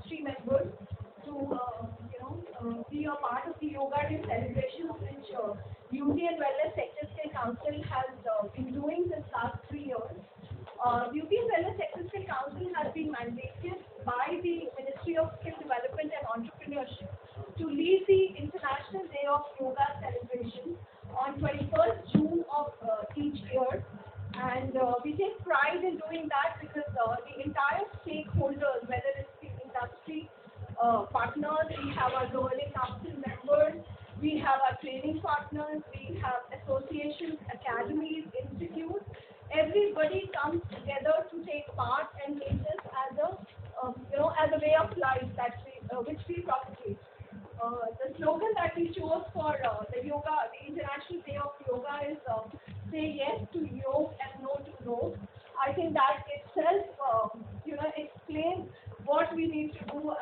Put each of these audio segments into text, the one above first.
ministry members to be a part of the Yoga Day celebrations, which Beauty and Wellness Sector Skill Council has been doing since last 3 years. Beauty and Wellness Sector Skill Council has been mandated by the Ministry of Skill Development and Entrepreneurship to lead the International Day of Yoga celebration on 21st June of each year. And we take pride in doing that because the entire stakeholders, whether it's the industry partners, we have our governing council members, we have our training partners, we have associations, academies, institutes. Everybody comes together to take part and make this as a as a way of life that which we propagate. The slogan that we chose for the International Day of Yoga is "Say yes to yoga and no to rogue." I think that itself, explains what we need to do.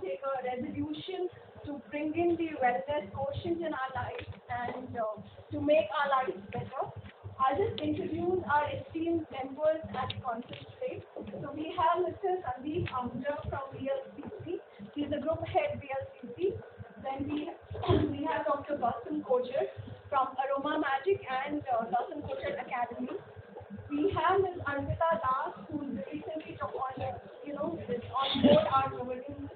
Take a resolution to bring in the wellness quotient in our lives and to make our lives better. I'll just introduce our esteemed members at the conference today. So we have Mr. Sandeep Ahuja from VLCC. He's the group head VLCC. Then we have Dr. Gautam Kochar from Aroma Magic and Gautam Kochar Academy. We have Ms. Arpita Das, who recently took on, is on board our governing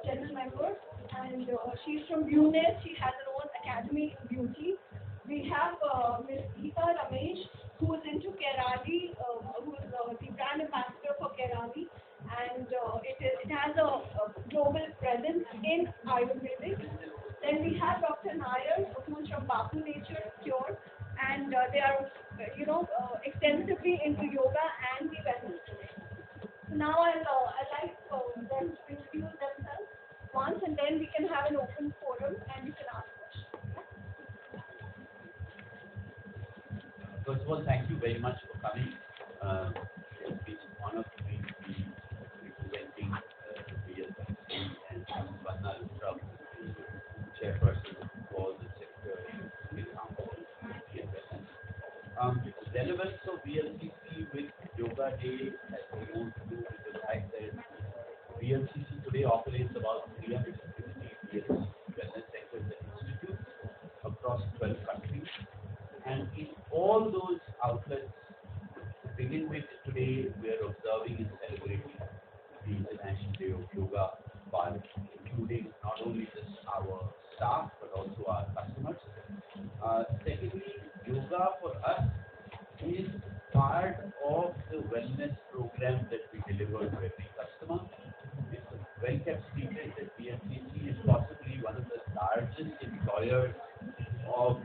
general member, and she's from Bunes. She has her own academy in beauty. We have Ms. Geeta Ramesh, who is into Kerali, who is the brand ambassador for Kerali, and it has a global presence in Ayurvedic. Then we have Dr. Nair, who is from Bapu Nature Cure, and they are, extensively into yoga and the wellness. So now I'd like them to introduce themselves once, and then we can have an open forum and you can ask questions. First of all, thank you very much for coming. It's been an honor for me to be representing VLCC and Vandana Luthra, the chairperson for the Sector Skill Council. The relevance of VLCC with Yoga Day has more to do with the fact that VLCC today operates about 350 wellness centers and institutes across 12 countries. And in all those outlets, to begin with, today we are observing and celebrating the International Day of Yoga by including not only just our staff but also our customers. Secondly, yoga for us is part of the wellness program that we deliver to every customer. It's a well-kept secret that VLCC is possibly one of the largest employers of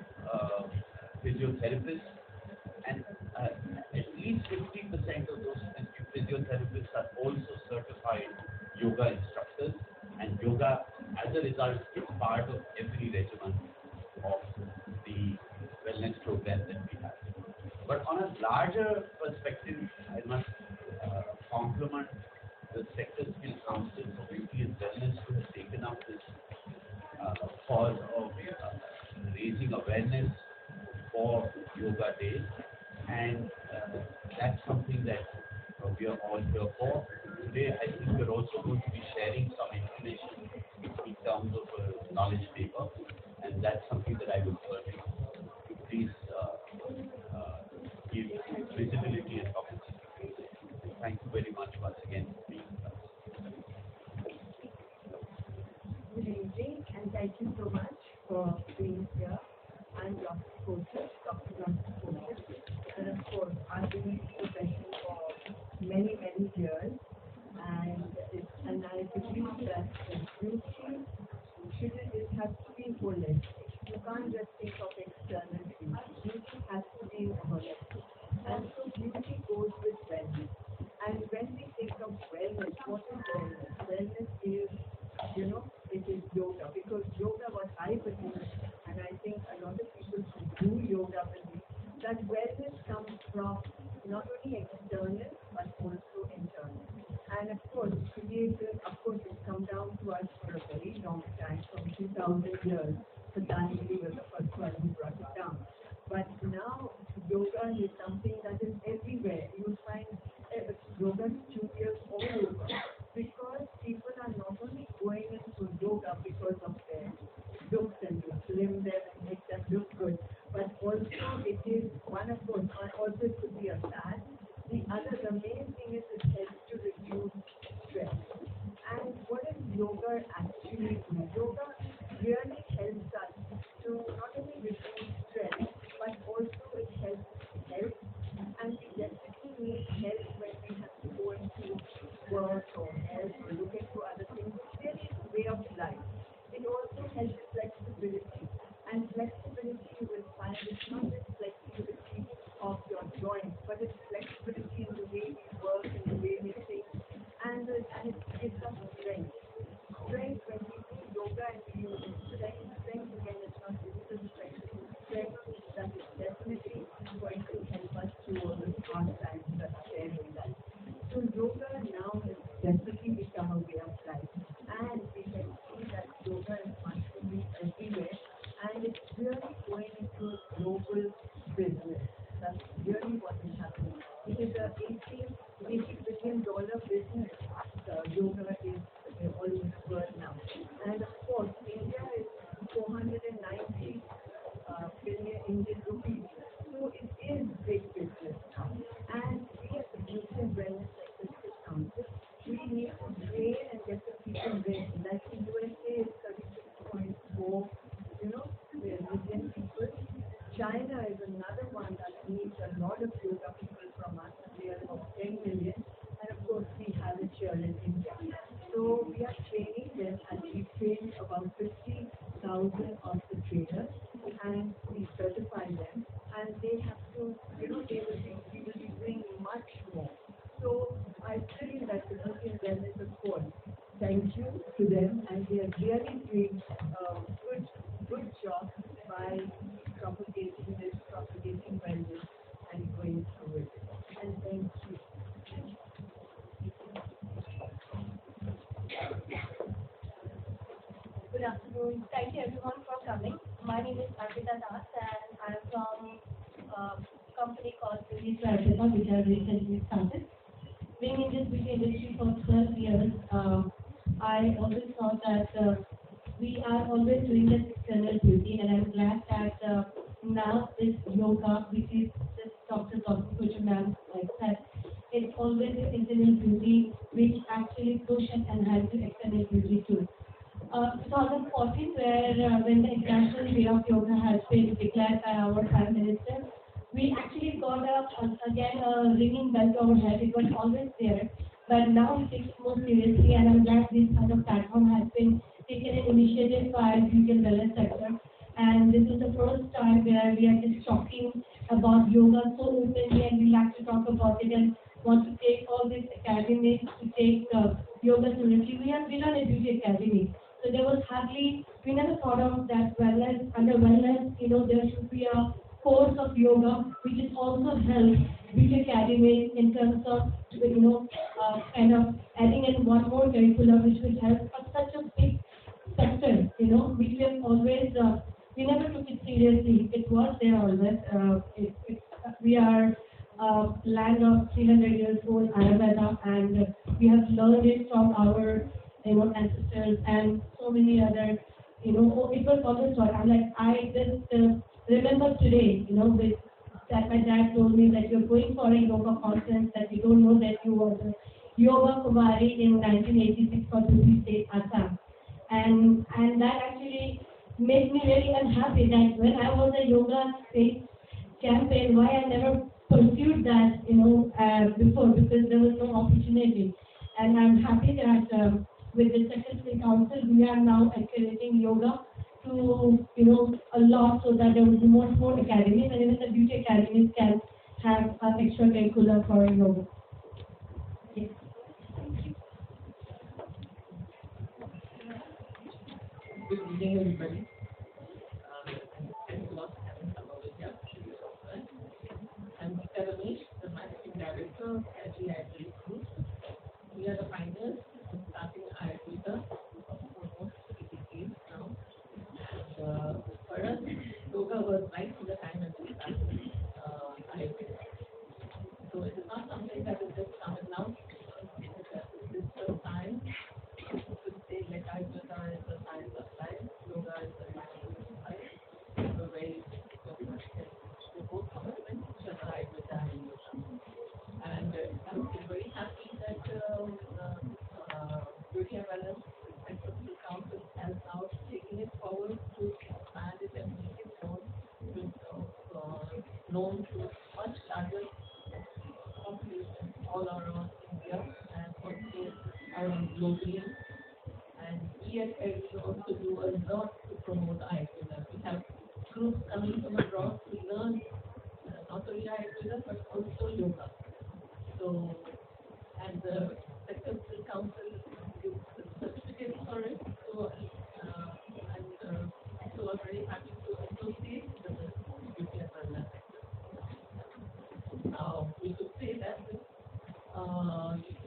physiotherapists, and at least 50% of those physiotherapists are also certified yoga instructors, and yoga as a result is part of every regimen of the wellness program that we have. But on a larger perspective, I must compliment the Sector Skill Council for Beauty and Wellness who has taken up this cause of raising awareness for Yoga Day, and that's something that we are all here for. Today, I think we're also going to be sharing some information in terms of a knowledge paper, and that's something that I would urge you to please give visibility and publicity. Thank you very much once again for being with us. Good evening, and thank you so much for being here. I'm Dr. Kochar, Dr. Kochar, and of course, I've been in this profession for many, many years, and I believe that beauty it has to be holistic. You can't just think of external beauty. Beauty has to be holistic, and so beauty goes with wellness. And when we think of wellness, what is wellness? Wellness is, it is yoga, because yoga, what I believe, and I think a lot of people who do yoga believe, that wellness comes from not only external but also internal. And of course, it's come down to us for a very long time, from 2000 years. Patanjali was the first one who brought it down. But now, yoga is something that is everywhere. You find yoga studios all over, because people are not because of their looks and to slim them and make them look good. But also it is one of those, and also it could be a fad. The main thing is it helps to reduce stress. And what is yoga actually do? Yoga really helps us to not only reduce stress, but also it helps health. And we definitely need help when we have to go into work or health or look into other things. It's really a way of life. It also helps flexibility. And flexibility you will find it's not just flexibility of your joints, but it's flexibility in the way we work and the way we think. And it gives us strength. Strength when we do yoga and we use strength again it's not physical strength, it's strength that is definitely going to help us to respond times that are there in life. So yoga now has definitely become a way of life. And we can see that yoga is constantly everywhere and it's really going into a global business. That's really what is happening. It is a $80 billion business. Yoga is all over the world now. And of course, India is 490 billion Indian rupees. So it is big business now. And we as the Beauty and Wellness Executive Council, we need to train and get the people ready. Like in USA, it's 36.4, million people. China is another one that needs a lot of yoga people from us. We are about 10 million. And of course, we have it here in India. So we are training them and we train about 50,000 of the trainers and we certify them. And they have to, we will be doing much more. So I feel that the Beauty and Wellness, of course, thank you to them and they are really doing a good job by propagating wellness and going through it. And thank you. Good afternoon. Thank you everyone for coming. My name is Arpita Das and I'm from a company called Beauty Arpita, which I recently started. Being in this beauty industry for 12 years, I always thought that we are always doing this external beauty, and I'm glad that now this yoga, which is this Dr. Gautam ma'am like said, it's always the internal beauty which actually push and enhance the external beauty too. 2014, where when the International Day of Yoga has been declared by our Prime Minister, we actually got again a ringing bell to our head. It was always there, but now we take it more seriously, and I'm glad this kind of platform has been taken an initiative by beauty and wellness sector. And this is the first time where we are just talking about yoga so openly, and we like to talk about it and want to take all these academies to take yoga seriously. We run a beauty academy. So there was hardly, we never thought of that wellness, under wellness, there should be a course of yoga, which is also help beauty academy in terms of, kind of adding in one more curriculum, which will help such a big sector, which we have always, we never took it seriously. It was there always. We are land of 300 years old Ayurveda, and we have learned it from our ancestors and so many other, it was always taught. I just remember today, with that my dad told me that you're going for a yoga conference, that you don't know that you were the yoga Kumari in 1986 for Tupi State, Assam. And that actually made me really unhappy that when I was a yoga state campaign, why I never pursued that, before, because there was no opportunity. And I'm happy that with the Secretary Council, we are now encouraging yoga to, a lot so that there will be more academies, and even the beauty academies can have an extracurricular for yoga. Yes. Good evening, everybody. Thanks a lot for having come over here. I'm Geeta Ramesh, the Managing Director at the Ayurvedic Group. We are the pioneers in starting Ayurveda for almost 30 decades now. And for us, yoga was right from the time that we started Ayurveda. So it is not something that is just coming now. It is the time to say like Ayurveda is the science of life. known to much larger population all around India and also around globally. And we at Edge also do a lot to promote Ayurveda. We have groups coming from abroad to learn not only Ayurveda but also yoga. So, and the Secretary Council gives certificates for it. So, so we're very happy to associate with the beauty and wellness sector. Now, we could say that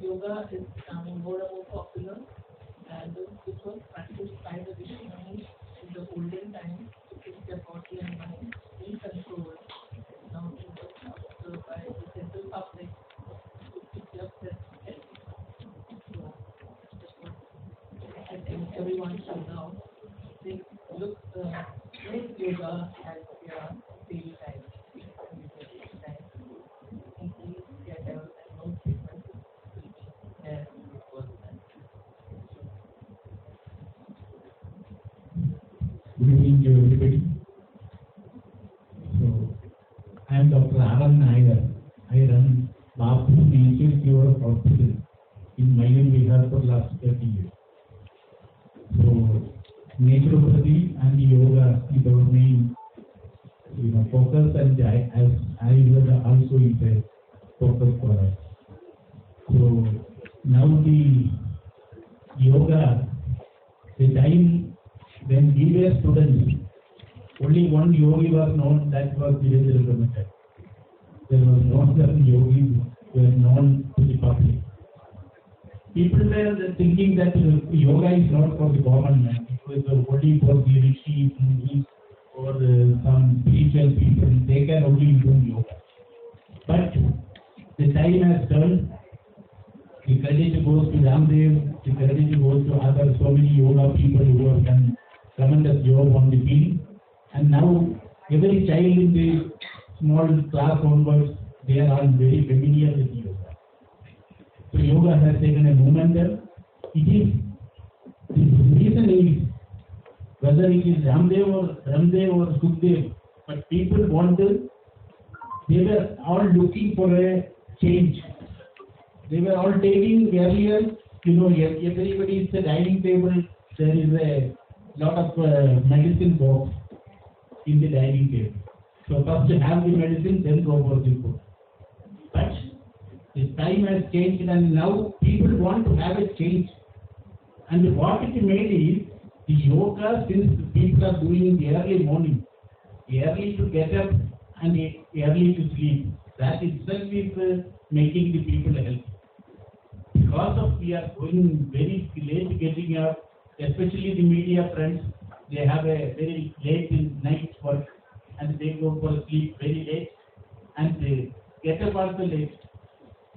yoga is becoming more and more popular, and this was practiced by the Rishimunis in the olden times to keep their body and mind in control. Now, it was observed by the general public to keep themselves healthy. So, I think everyone should now make yoga as their daily life. Increase their health and no treatment will be there in this world. Good evening to everybody. So, I am Dr. Aran Nair. I run Bapu Nature Cure Hospital in Mayan Bihar for last 30 years. So, naturopathy and yoga is our main focus, and Ayurveda also is a focus for us. So, now the yoga, the time when we were students, only one yogi was known, that was Virendra Mehta. There was no other yogis who were known to the public. People were thinking that yoga is not for the common man, it was only for the rishis, munis, or some spiritual people. They can only do yoga. But the time has turned. The credit goes to Ramdev, the credit goes to other so many yoga people who have done tremendous job on the field. And now every child in the small class onwards, they are all very familiar with yoga. So yoga has taken a momentum. The reason is, whether it is Ramdev or Sukhdev, but people they were all looking for a change. They were all taking earlier, everybody is the dining table, there is a lot of medicine box in the dining table. So first have the medicine, then go for the food. But the time has changed, and now people want to have a change. And what it made is, the yoga, since people are doing in the early morning, early to get up and early to sleep, that itself is making the people healthy. Because of we are going very late getting up, especially the media friends, they have a very late night work and they go for sleep very late and they get up also late.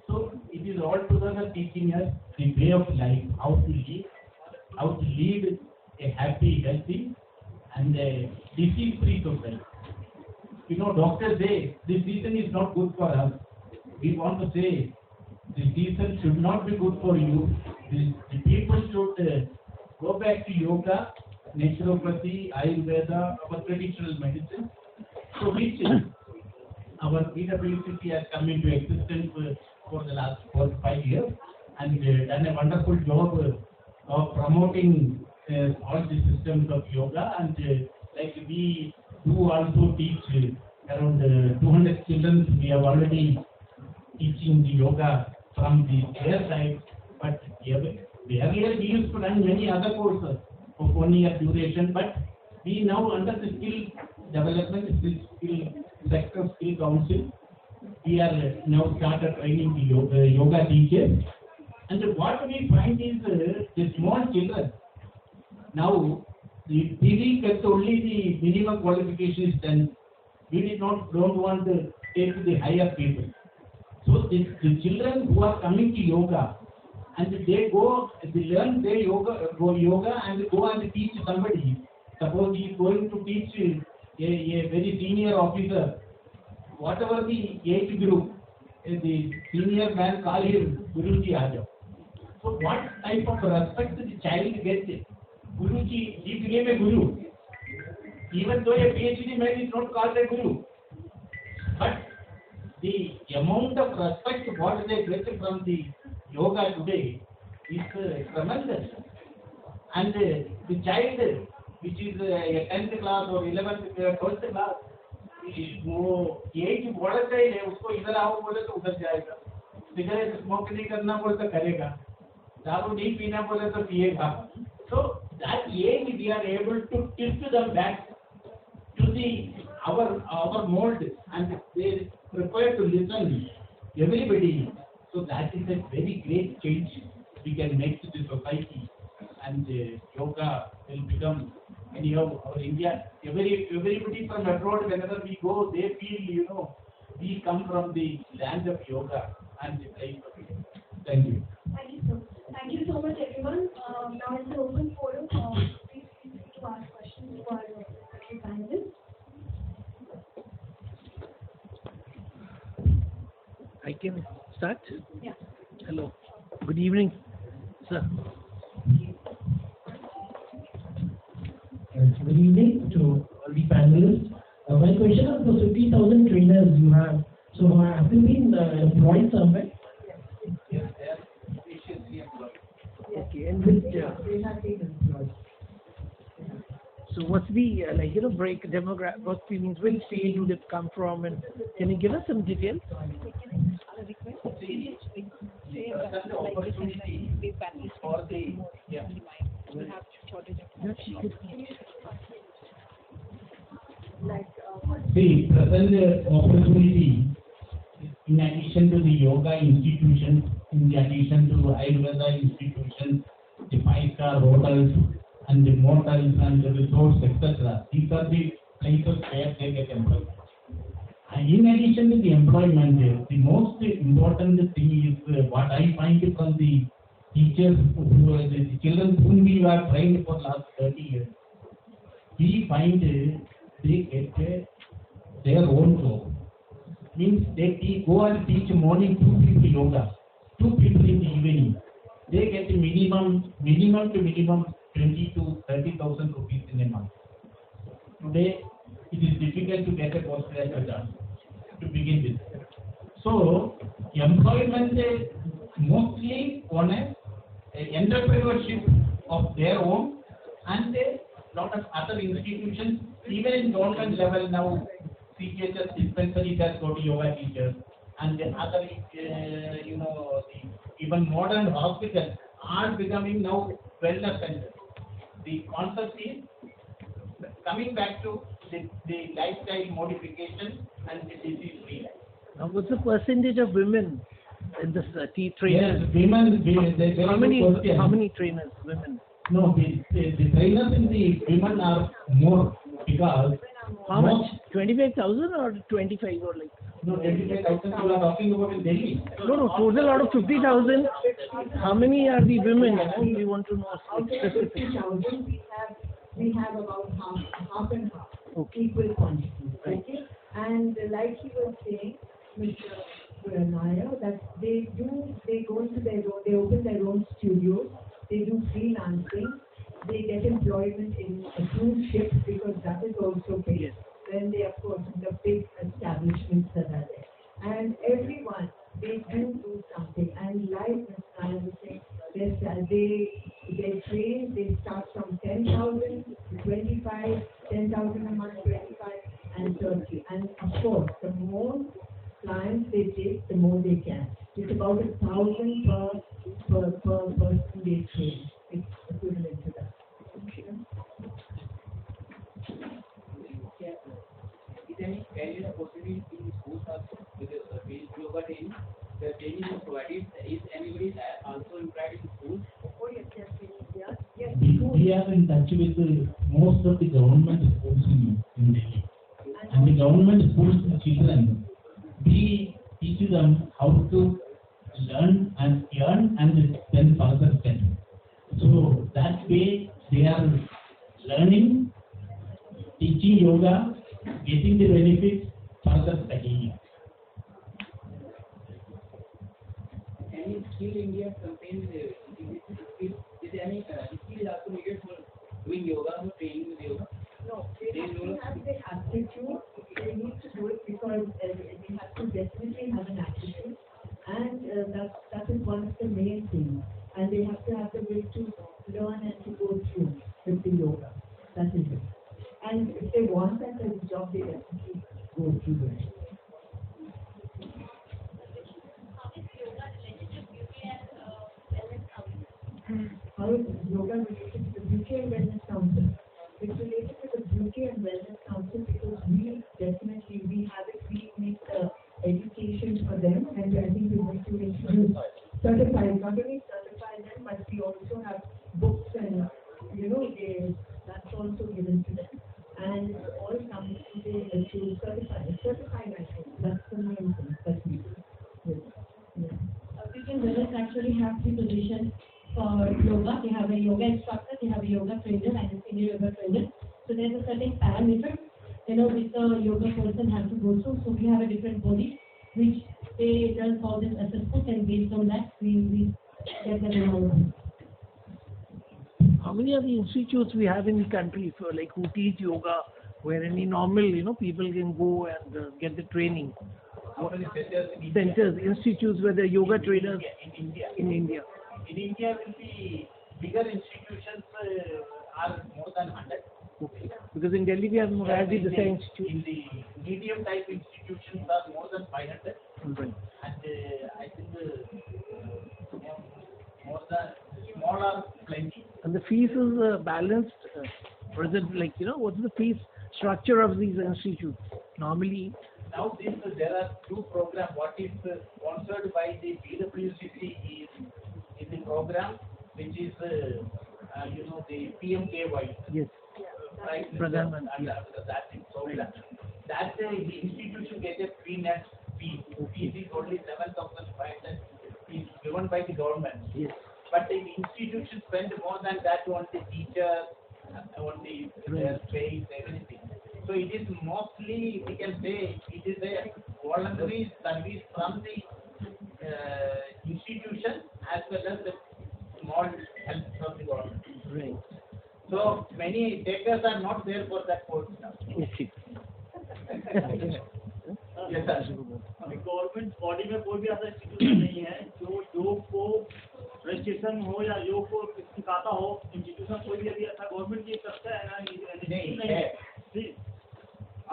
So it is altogether teaching us the way of life, how to lead a happy, healthy and a disease-free society. Doctors say this season is not good for us. We want to say the season should not be good for you. The people should go back to yoga, naturopathy, Ayurveda, our traditional medicine. So which our PWCC has come into existence for the last 4 to 5 years and done a wonderful job of promoting all the systems of yoga, and like we do also teach around 200 children. We have already teaching the yoga from their side, but earlier we used to run many other courses of 1 year duration, but we now under the skill development, skill council, we are now started training the yoga teachers. And what we find is the small children, now the theory that only the minimum qualification is done. We don't want to take the higher people. So the children who are coming to yoga and they learn their yoga and go and teach somebody. Suppose he is going to teach a very senior officer, whatever the age group, the senior man call him Guruji Aja. So what type of respect the child gets? Guruji, he became a guru. Even though a PhD man is not called a guru. But the amount of respect what they get from the yoga today is tremendous. And the child which is a 10th class or 11th 12th class, वो as volatile है, उसको इधर आओ बोले तो उधर जाएगा, cigarette smoke नहीं करना बोले तो करेगा, दारू नहीं पीना बोले तो पिएगा. So that age we are able to tilt them back to the our mold, and they prefer to listen everybody. So that is a very great change we can make to the society, and yoga will become, anyhow, our India, everybody from abroad, whenever we go, they feel, we come from the land of yoga and the place of yoga. Thank you. Thank you, sir. Thank you so much, everyone. Now it's an open forum. Please feel free to ask questions to our panelists. I can start? Yeah. Hello. Good evening, sir. Good evening to all the panelists. My question is, the 50,000 trainers you have, so have you been employed somewhere? Yes, they are graciously employed. Okay, and which, They have been employed. so what's the, break demographic, what means, which state do they come from, and can you give us some details? See, present opportunity for the, yeah. See, present opportunity, in addition to the yoga institutions, in addition to Ayurveda institutions, the 5-star hotels, and the motels and the resorts, etc. These are the places where they get employed. And in addition to the employment, the most important thing is what I find from the teachers, the children whom we have trained for last 30 years. We find they get their own job. Means they go and teach morning 2 people yoga, 2 people in the evening. They get minimum to minimum 20 to 30,000 rupees in a month. Today it is difficult to get a postgraduate job to begin with. So employment is mostly on a entrepreneurship of their own, and a lot of other institutions, even in government level now, CGHS dispensaries has got yoga teachers, and the other, even modern hospitals are becoming now wellness centers. The concept is coming back to the lifestyle modification and the disease-free life. Now, what's the percentage of women in this trainers? Yes, women, they How many trainers, women? No, the trainers in the women are more, because How much? 25,000 or 25 or like? No, 25,000 you are talking about in Delhi. No, total out of 50,000, how many are the women? We want to know. Out of 50,000, we have about half and half, equal quantity. Okay, and like he was saying, Mr. Nair, that they open their own studios, they do freelancing, they get employment in a cruise ship, because that is also paid. Yes. Then they, of course, in the big establishments that are there. And everyone, they do something. And like Mr. Nair was saying, they train, they start from 10,000 to 25, 10,000 a month, 25, and 30. And of course, the more clients they take, the more they can. It's about 1,000 per person they train. It's equivalent to that. Is there any career opportunity in schools also? Because yoga training, the training is provided. Is anybody also employed in schools? Oh, yes. We are in touch with most of the government schools in Delhi. And the government schools children, we teach them how to learn and earn and then further study. So that way they are learning, teaching yoga, getting the benefits, further studying. Any skill India contains is there any skill is also needed for doing yoga or training with yoga? No, they have to have the aptitude. They need to do it because they have to definitely And if they want that as a job, they definitely go through that. How is yoga related to the Beauty and Wellness Council? It's related to the Beauty and Wellness Council because we make the education for them, and I think we want to introduce certify, not only certify them, but we also have books and that's also given to them. And it all comes to certify myself. That's the main thing that we do. Beauty and Wellness actually have three positions for yoga. They have a yoga instructor, they have a yoga trainer, and a senior yoga trainer. So there's a certain parameter, which the yoga person has to go through. So we have a different body which they does all this assessment, and based on that we get them enrolled. How many of the institutes we have in the country for like who teach yoga, where any normal people can go and get the training? How many centers in India? Institutes where the yoga trainers In India. in India. In India, will be bigger institutions are more than 100. Okay. Because in Delhi we have Morarji Desai Institute. In the medium type institutions are more than 500. Right. And I think more than smaller plenty. And the fees is balanced, or is it like what's the fees structure of these institutes? Normally, Now there are two programs. What is sponsored by the PWCC is the program which is the PMKY. yes, Right? Pradhan Mantri. And that is program. That the institution gets a pre-net fee. Fees is only 7,500. Is given by the government. yes, But the institution spend more than that on the teachers, on their space, everything. So it is mostly, we can say, it is a voluntary service from the institution as well as the small help from the government. right. So many takers are not there for that course now. Okay. Yes, sir. Government body में कोई भी ऐसा institution नहीं है जो योग को registration हो या योग को सिखाता हो। इंस्टीट्यूशन कोई भी अभी ऐसा गवर्नमेंट की तरफ से नहीं है।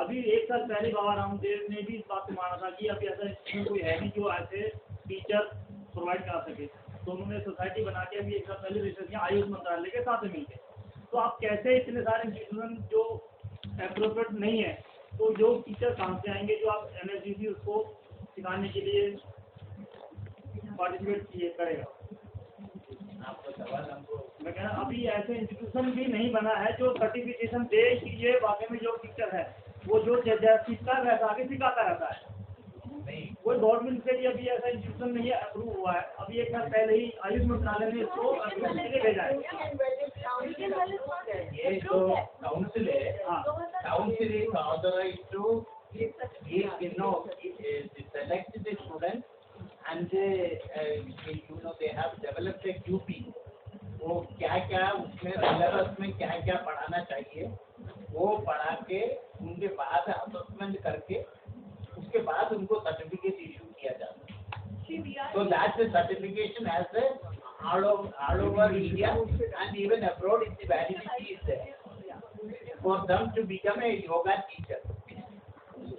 अभी एक साल पहले बाबा रामदेव ने भी इस बात को माना था कि अभी ऐसा इंस्टीट्यूशन कोई है नहीं जो ऐसे टीचर प्रोवाइड करा सके। तो उन्होंने सोसाइटी बना के अभी एक साल पहले रजिस्टर किया आयुष मंत्रालय के साथ मिलकर। तो आप कैसे इतने सारे इंस्टीट्यूशन जो एप्रोप्रिएट नहीं है, तो जो टीचर कहाँ से आएंगे जो आप एनएसजीसी उसको सिखाने के लिए पार्टिसिपेट करेगा? आपको सवाल हमको मैं कह रहा अभी ऐसे इंस्टीट्यूशन भी नहीं बना है जो सर्टिफिकेशन दे कि ये वाकई में जो टीचर है वो जो सीखता रहता है आगे सिखाता रहता है। नहीं कोई गवर्नमेंट से भी अभी ऐसा इंस्टीट्यूशन नहीं है अप्रूव हुआ है। अभी एक साल पहले ही आयुष मंत्रालय ने इसको अप्रूव के लिए भेजा है। ये जो काउंसिल है, council is authorized to select the students and they have developed a QP. वो क्या उसमें सिलेबस में क्या पढ़ाना चाहिए वो पढ़ा के उनके बाद असेसमेंट करके उसके बाद उनको सर्टिफिकेट इशू किया जाता है। So that the certification has all over India and even abroad the validity is there for them to become a yoga teacher.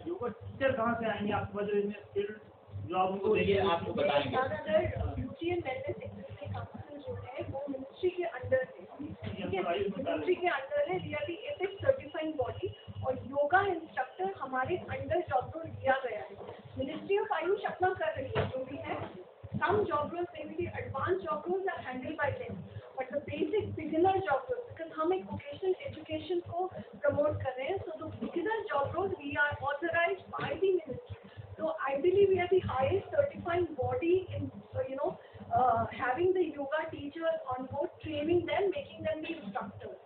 Yoga teacher कहाँ से आएंगे? आपको वजह में स्किल जो आप उनको देखिए आपको बताएंगे। Beauty and wellness exercise council जो है वो मिनिस्ट्री के अंडर है, ठीक है, मिनिस्ट्री के अंडर है, really it is certifying body और योगा इंस्ट्रक्टर हमारे अंडर जॉब रोल दिया गया है। मिनिस्ट्री ऑफ आयुष अपना कर रही है जो भी है, some job roles maybe the advanced job roles are handled by them, but the basic beginner job roles because हम एक vocational education को promote कर रहे हैं, so the beginner job roles we are authorized by the ministry. So ideally we are the highest certifying body in having the yoga teachers on board, training them, making them the instructors.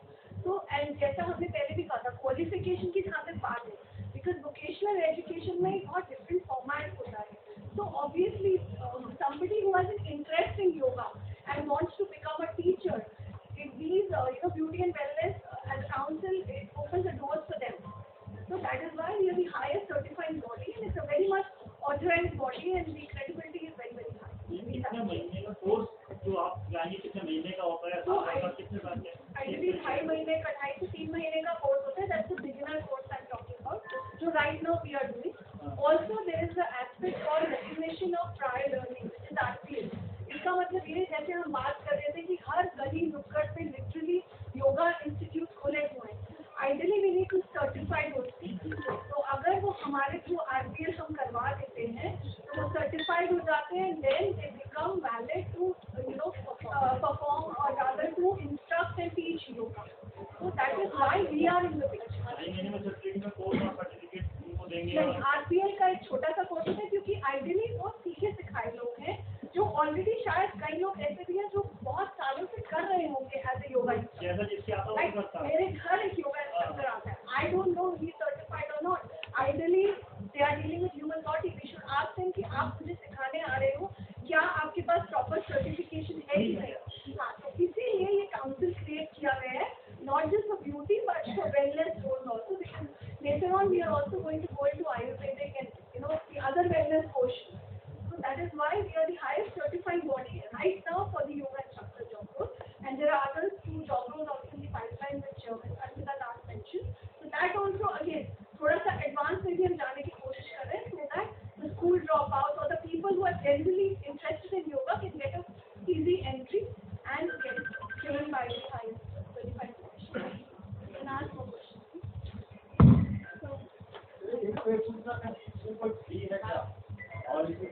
So and जैसा हमने पहले भी कहा था qualification की जहाँ तक बात है because vocational education में बहुत different format होता है. So obviously somebody who has an interest in yoga and wants to become a teacher, if these beauty and wellness as a council, it opens the doors for them. So that is why we are the highest certifying body and it's a very much authorized body and the credibility is very very high. कितने महीने का course जो आप जाएंगे कितने महीने का होता है? So ideally 5 महीने का 2.5 से 3 महीने का कोर्स होता है. That's the सर्टिफाइड होती है, तो अगर वो हमारे थ्रू RPL हम करवा देते हैं तो वो सर्टिफाइड हो जाते हैं, then they become valid to perform और rather to instruct and teach yoga. So that is why we are in the picture. नहीं, RPL का एक छोटा सा कोर्स है, क्योंकि आइडियली वो सीखे सिखाए लोग हैं जो ऑलरेडी, शायद कई लोग ऐसे भी हैं जो बहुत सालों से कर रहे होंगे एज ए योगा इंस्ट्रक्टर. मेरे घर एक योगा इंस्ट्रक्टर आता है, I don't know he certified और not. Ideally they are dealing with human body. We should ask them कि आप मुझे सिखाने आ रहे हो, क्या आपके पास प्रॉपर सर्टिफिकेशन है कि नहीं. हाँ, तो इसीलिए ये काउंसिल क्रिएट किया गया है, not just for beauty but for wellness goals also, because later on we are also going to go into Ayurvedic and the other wellness portion. So that is why we are the highest certified body right now for the yoga instructor job role, and there are other 2 job roles also in the pipeline which Arpita last mentioned. So that also again थोड़ा सा advance में भी हम जाने की कोशिश कर रहे हैं, so that the school dropouts or the people who are generally interested in yoga can get a easy entry and get trained by the highest certified professionals. And ask more questions. So और इसे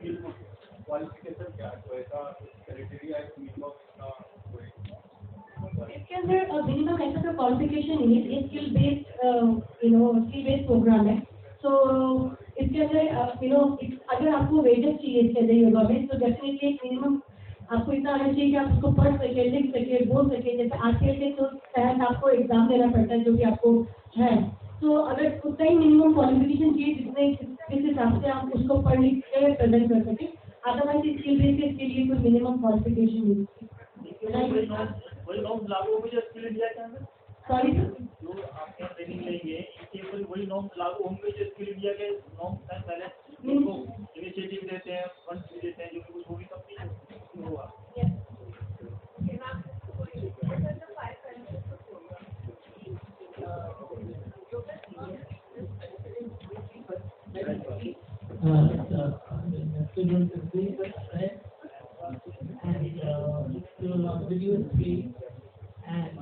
qualification क्या है, तो ऐसा criteria है minimum इसके अंदर minimum ऐसा का क्वालिफिकेशन नहीं है, ये स्किल बेस्ड प्रोग्राम है. तो इसके अंदर अगर आपको वेजेस चाहिए इसके अंदर योगा में, तो डेफिनेटली एक मिनिमम आपको इतना आना चाहिए कि आप उसको पढ़ सके, लिख सके, बोल सके. जैसे RPL के तो तहत आपको एग्जाम देना पड़ता है जो कि आपको है, तो अगर उतना ही मिनिमम क्वालिफिकेशन चाहिए जितने जिस हिसाब से आप उसको पढ़ लिख के प्रेजेंट कर सके. अदरवाइज स्किल बेस्ड के लिए कोई मिनिमम क्वालिफिकेशन नहीं है. वही नॉर्म्स लागू होंगे जो स्किल इंडिया के अंदर. सॉरी सर, जो आपका ट्रेनिंग लेंगे इसके वही नॉर्म्स लागू होंगे जो स्किल इंडिया के नॉर्म्स हैं. पहले उनको इनिशिएटिव देते हैं, फंड्स भी देते हैं, जो कि कुछ होगी कंपनी हुआ. And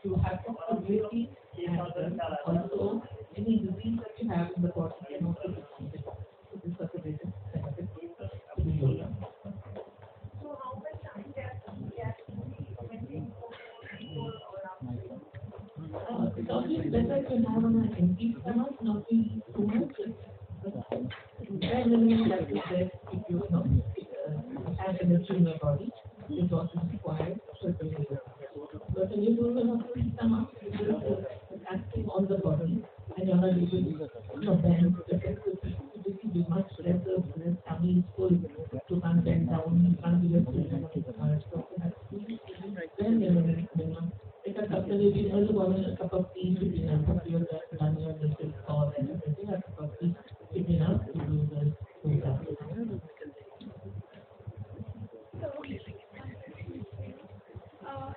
to have ability and also any disease that you have in the body can also be treated. So this is a benefit to yoga. So how much time they are spending It's always better to have an empty stomach, not to eat too much. Then like you said, if you have energy in your body, it's also required certain yoga. But when you do an empty stomach, it is acting on the body, and you're not able to bend. If you do much less tummy is full, you can't bend down, you can't do your then take a cup of a cup of tea between us, you're done your little call and everything, a cup of tea between us to do the yoga.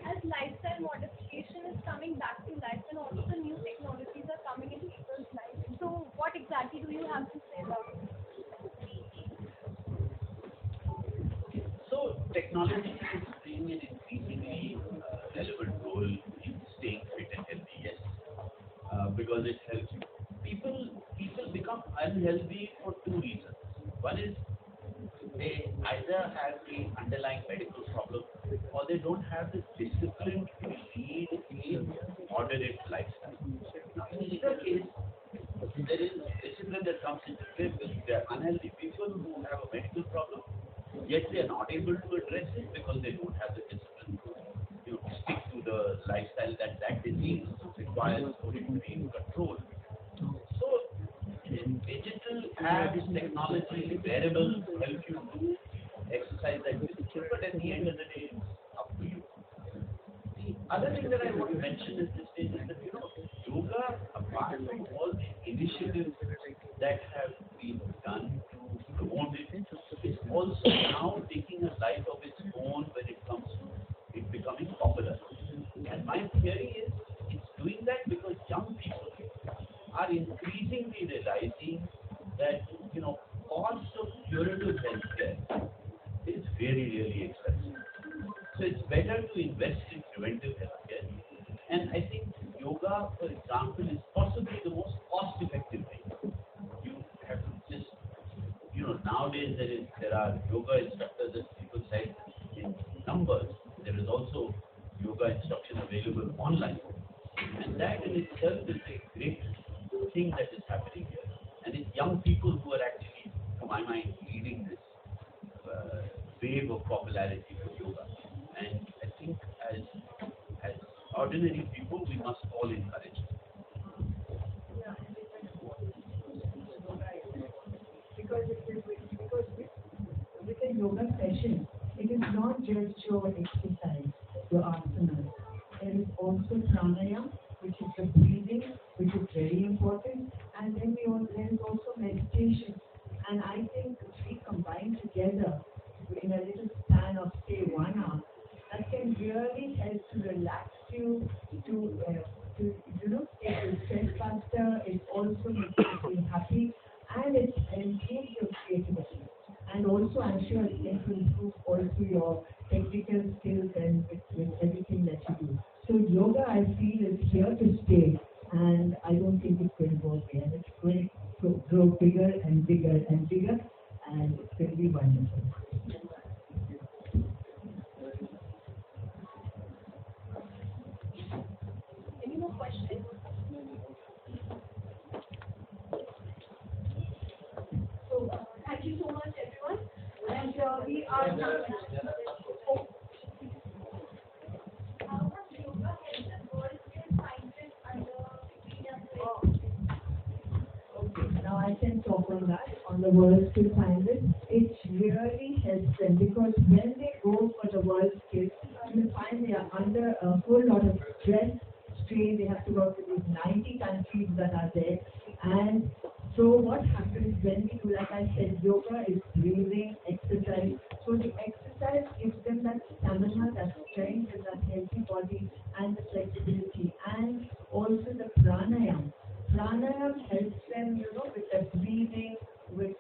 As lifestyle modification is coming back to life, and also the new technologies are coming into people's lives. So what exactly do you have to say about it? So technology is playing an increasingly relevant role in staying fit and healthy, yes, because it helps you. People become unhealthy for 2 reasons. One is they either have the underlying medical problem or they don't have the discipline to lead a moderate lifestyle. Now, in either case, there is discipline that comes into play because there are unhealthy people who have a medical problem, yet they are not able to address it because they don't have the discipline to stick to the lifestyle that disease requires for it to be in control. So, digital apps, technology, wearables help you to exercise that discipline, but at the end of the day, it's up to you. The other thing that I want to mention at this stage is that, yoga, apart from all the initiatives that have been done to promote it, is also now taking a life of its own when it comes to it becoming popular. And my theory is it's doing that because young people are increasingly realizing that, cost of curative healthcare is really expensive. So it's better to invest in preventive healthcare. And I think yoga, for example, is possibly the most effective way. You have to just, nowadays there are yoga instructors, as people said, in numbers. There is also yoga instruction available online. And that in itself is a great thing that is happening here. And it's young people who are actually, to my mind, leading this wave of popularity for yoga. And I think as ordinary people, we must all encourage it. Because with a yoga session, it is not just your exercise, your asanas. There is also pranayama, which is the breathing, which is very important, and then there is also meditation. And I think if we combine together in a little span of say 1 hour, that can really help to relax you, to take the stress faster. It also makes you feel happy, and it improves your creativity. And also, I'm sure it can improve also your technical skills and with everything that you do. So yoga, I feel, is here to stay, and I don't think it's going to go away. And it's going to grow bigger and bigger and bigger, and it's going to be wonderful. Any more questions? So, thank you so much, everyone. And we are now. Now I can talk on that, on the World Skill Finder. It really helps them because when they go for the World Skills, you find they are under a whole lot of stress, strain. They have to go to these 90 countries that are there. And so what happens when we do, like I said, yoga is breathing, exercise. So the exercise gives them that stamina, that strength, and that healthy body, and the flexibility, and also the pranayama. Pranayama helps them, with the breathing, with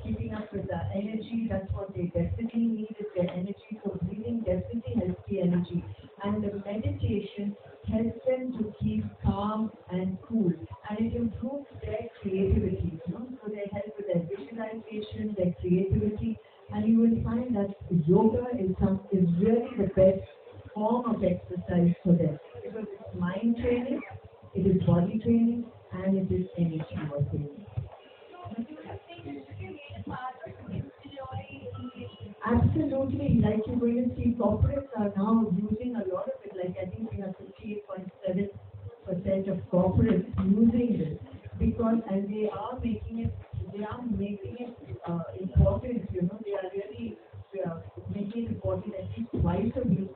keeping up with the energy. That's what they definitely need, is their energy. So breathing definitely helps the energy. And the meditation helps them to keep calm and cool. And it improves their creativity, So they help with their visualization, their creativity. And you will find that yoga is really the best form of exercise for them. Because it's mind training, it is body training, and it is energy working. Absolutely. Like you're going to see, corporates are now using a lot of it. Like I think we have 58.7% of corporates using this because, and they are making it important. They are really making it important at least twice a week.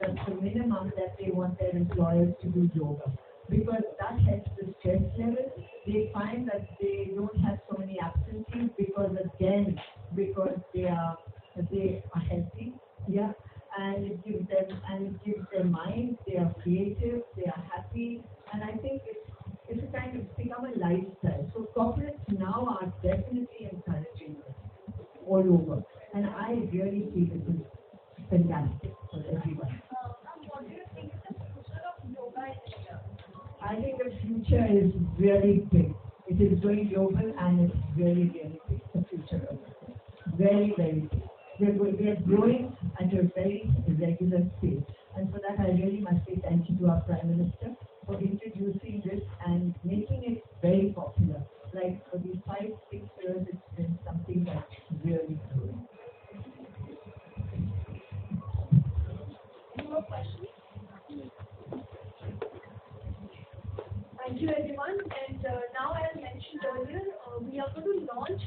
That's the minimum that they want their employers to do yoga. Because that helps the stress level. They find that they don't have so many absences because they are healthy, yeah, and it gives their mind. They are creative, they are happy, and I think it's a kind of become a lifestyle. So corporates now are definitely encouraging this all over, and I really feel it is fantastic for everyone. What do you think is the future of yoga in India? I think the future is really big. It is going global and it's really, really big, the future of it. Very, very big. We are growing at a very regular pace. And for that, I really must say thank you to our Prime Minister for introducing this and making it very popular. Like for these 5-6 years, it's been something that's really growing. Any more questions? Thank you, everyone. And now, as mentioned earlier, we are going to launch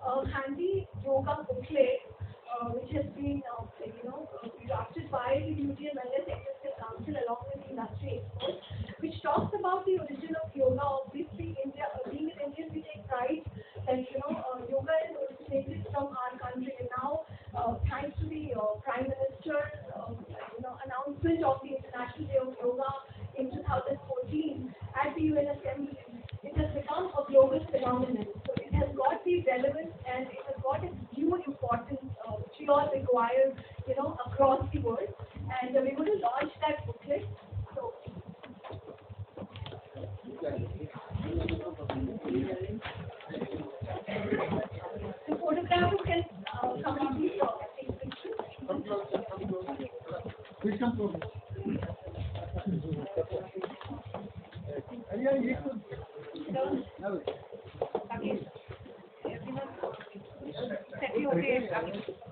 a handy yoga booklet, which has been, drafted by the Beauty and Wellness Executive Council along with industry experts, which talks about the origin of yoga. Obviously, India, being an Indian, we take pride that yoga is originated from our country. And now, thanks to the Prime Minister's announcement of the International Day of Yoga in 2014 at the UN Assembly, it has become a global phenomenon. So it has got the relevance and it has got its due importance, which we all require, across the world. And we're going to launch that booklet. So. Everyone, set you okay.